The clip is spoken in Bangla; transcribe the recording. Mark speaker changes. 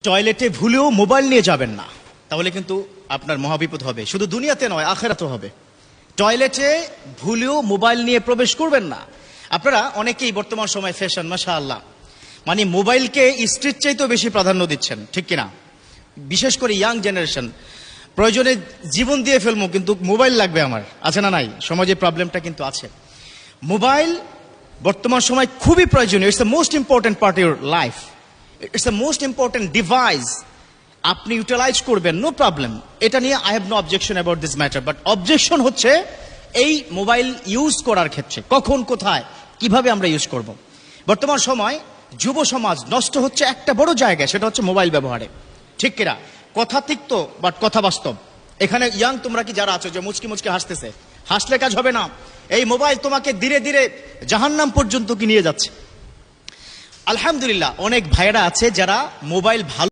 Speaker 1: টয়লেটে ভুলেও মোবাইল নিয়ে যাবেন না, তাহলে কিন্তু আপনার মহাবিপদ হবে। শুধু দুনিয়াতে নয়, আখেরাতেও হবে। টয়লেটে ভুলেও মোবাইল নিয়ে প্রবেশ করবেন না। আপনারা অনেকেই বর্তমান সময় ফ্যাশন, মাশাআল্লাহ, মানে মোবাইলকে স্ত্রীর চাইতেও বেশি প্রাধান্য দিচ্ছেন, ঠিক কিনা? বিশেষ করে ইয়াং জেনারেশন, প্রয়োজনে জীবন দিয়ে ফেলবো কিন্তু মোবাইল লাগবে আমার, আছে না নাই? সমাজে প্রবলেমটা কিন্তু আছে। মোবাইল বর্তমান সময় খুবই প্রয়োজনীয়। It's the most important part of your life. It's the most important device. আপনি ইউটিলাইজ করবেন, নো প্রবলেম, এটা নিয়ে I have no objection about this matter. But objection হচ্ছে এই মোবাইল ইউজ করার ক্ষেত্রে, কখন, কোথায়, কিভাবে আমরা ইউজ করব। বর্তমান সময় যুব সমাজ নষ্ট হচ্ছে একটা বড় জায়গায়, সেটা হচ্ছে মোবাইল ব্যবহারে, ঠিক কিনা? কথা তিক্ত বাট কথা বাস্তব। এখানে ইয়াং তোমরা কি যারা আছো যে মুচকি মুচকি হাসতেছে, হাসলে কাজ হবে না। এই মোবাইল তোমাকে ধীরে ধীরে জাহান্নাম পর্যন্ত কি নিয়ে যাচ্ছে। আলহামদুলিল্লাহ, অনেক ভাইয়েরা আছে যারা মোবাইল ভালো